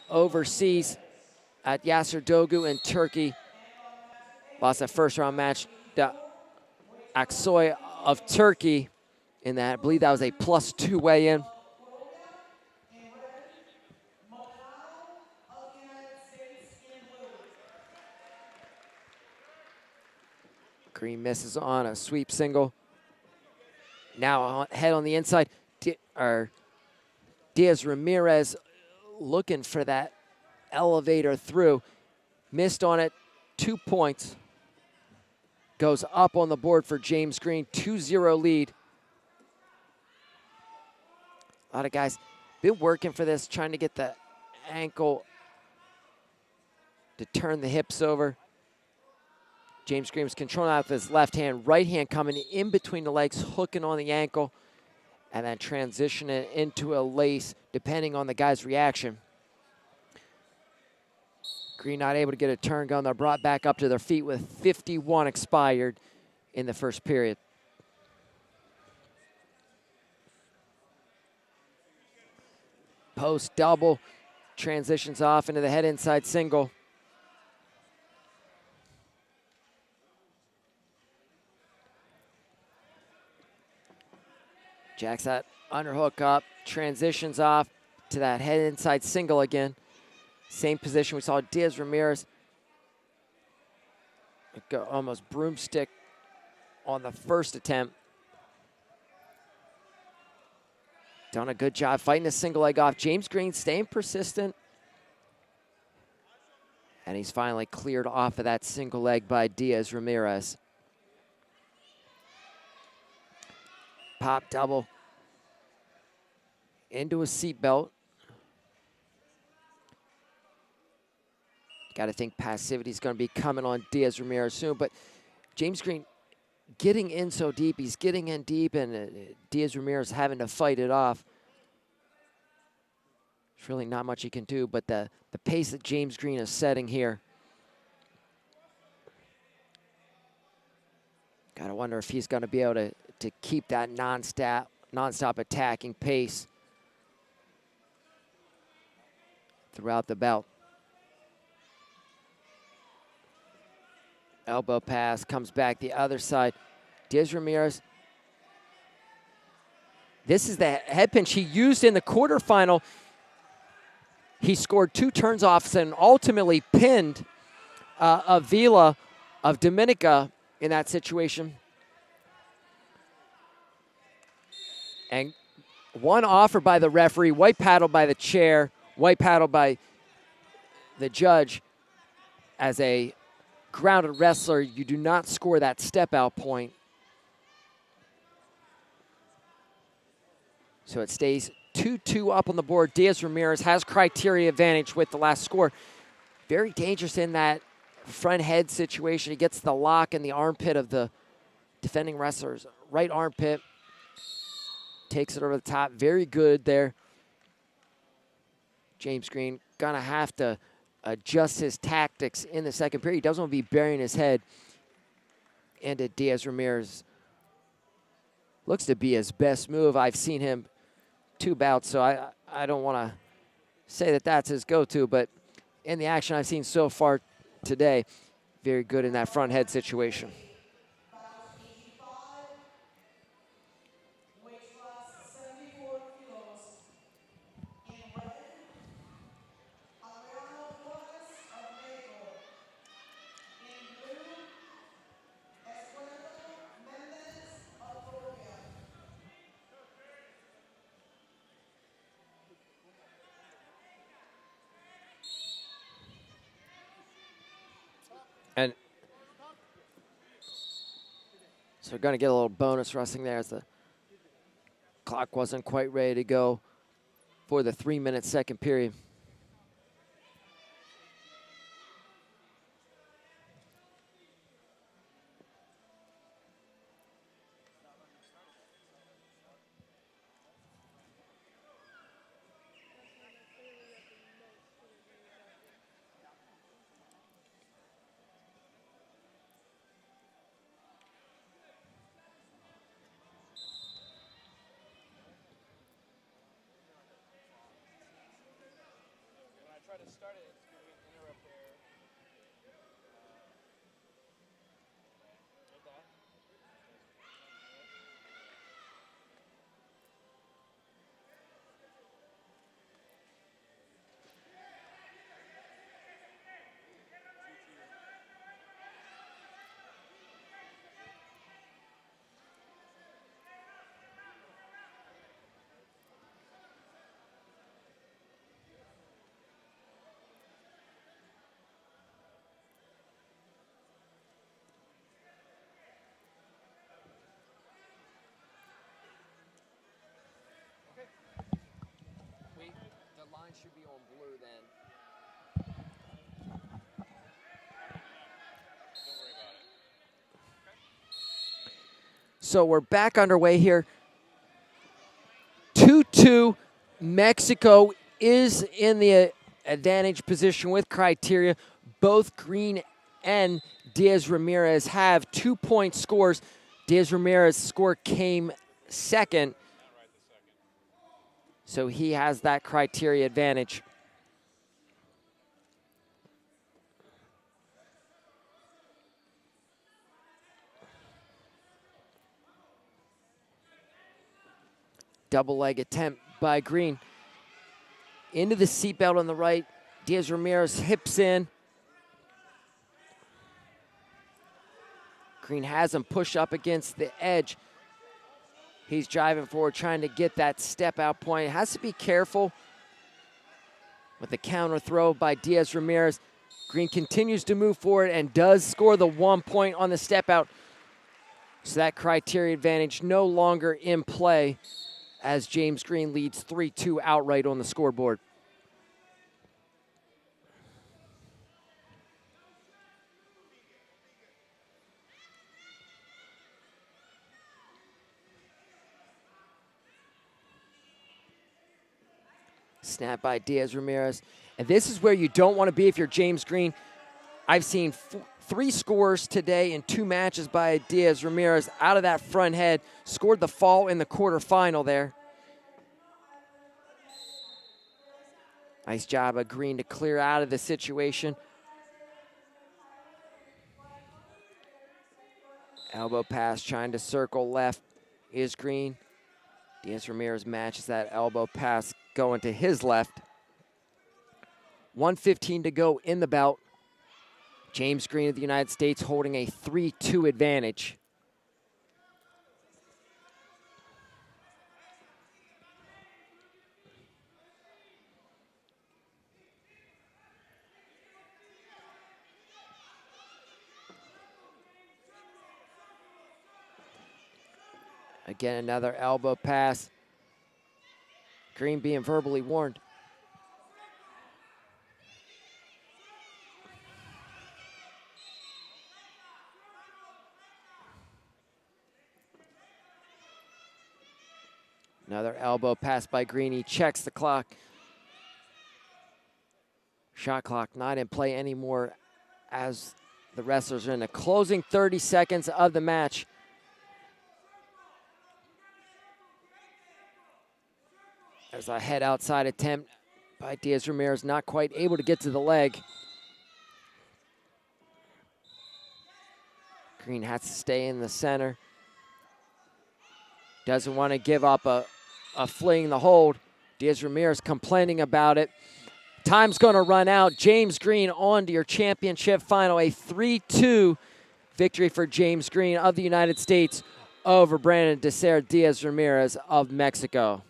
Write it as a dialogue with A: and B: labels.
A: overseas at Yasser Dogu in Turkey. Lost that first round match to Aksoy of Turkey in that. I believe that was a +2 weigh-in. Green misses on a sweep single. Now head on the inside. Diaz Ramirez looking for that elevator through. Missed on it, 2 points. Goes up on the board for James Green, 2-0 lead. A lot of guys been working for this, trying to get the ankle to turn the hips over. James Green was controlling out with his left hand, right hand coming in between the legs, hooking on the ankle, and then transitioning into a lace, depending on the guy's reaction. Green not able to get a turn going. They're brought back up to their feet with 51 expired in the first period. Post double, transitions off into the head inside single. Jacks that underhook up, transitions off to that head inside single again. Same position we saw Diaz Ramirez go almost broomstick on the first attempt. Done a good job fighting the single leg off. James Green staying persistent. And he's finally cleared off of that single leg by Diaz Ramirez. Pop double into a seatbelt. Got to think passivity is going to be coming on Diaz Ramirez soon, but James Green getting in so deep. He's getting in deep, and Diaz Ramirez having to fight it off. There's really not much he can do, but the pace that James Green is setting here. Got to wonder if he's going to be able to keep that non-stop attacking pace throughout the bout. Elbow pass, comes back the other side. Diaz Ramirez. This is the head pinch he used in the quarterfinal. He scored 2 turns off and ultimately pinned Avila of Dominica in that situation. And one offer by the referee, white paddle by the chair, white paddle by the judge. As a grounded wrestler, you do not score that step out point. So it stays 2-2 up on the board. Diaz Ramirez has criteria advantage with the last score. Very dangerous in that front head situation. He gets the lock in the armpit of the defending wrestler's right armpit. Takes it over the top. Very good there. James Green gonna have to adjust his tactics in the second period. He doesn't want to be burying his head into Diaz Ramirez. Looks to be his best move. I've seen him 2 bouts, so I don't want to say that that's his go-to, but in the action I've seen so far today, very good in that front head situation. And so we're going to get a little bonus wrestling there as the clock wasn't quite ready to go for the 3-minute second period. The line should be on blue then.
B: Don't worry about it.
A: So we're back underway here. 2-2. Mexico is in the advantage position with criteria. Both Green and Diaz Ramirez have 2-point scores. Diaz Ramirez's score came second. So he has that criteria advantage. Double leg attempt by Green. Into the seatbelt on the right. Diaz Ramirez hips in. Green has him push up against the edge. He's driving forward, trying to get that step out point. Has to be careful with the counter throw by Diaz Ramirez. Green continues to move forward and does score the 1 point on the step out. So that criteria advantage no longer in play as James Green leads 3-2 outright on the scoreboard. Snap by Diaz Ramirez. And this is where you don't want to be if you're James Green. I've seen 3 scores today in 2 matches by Diaz Ramirez out of that front head. Scored the fall in the quarterfinal there. Nice job of Green to clear out of the situation. Elbow pass trying to circle left is Green. Diaz Ramirez matches that elbow pass going to his left. 1:15 to go in the bout. James Green of the United States holding a 3-2 advantage. Again, another elbow pass. Green being verbally warned. Another elbow pass by Green. He checks the clock. Shot clock not in play anymore as the wrestlers are in the closing 30 seconds of the match. There's a head outside attempt by Diaz Ramirez, not quite able to get to the leg. Green has to stay in the center. Doesn't want to give up a fling the hold. Diaz Ramirez complaining about it. Time's going to run out. James Green on to your championship final. A 3-2 victory for James Green of the United States over Brandon Diaz Ramirez of Mexico.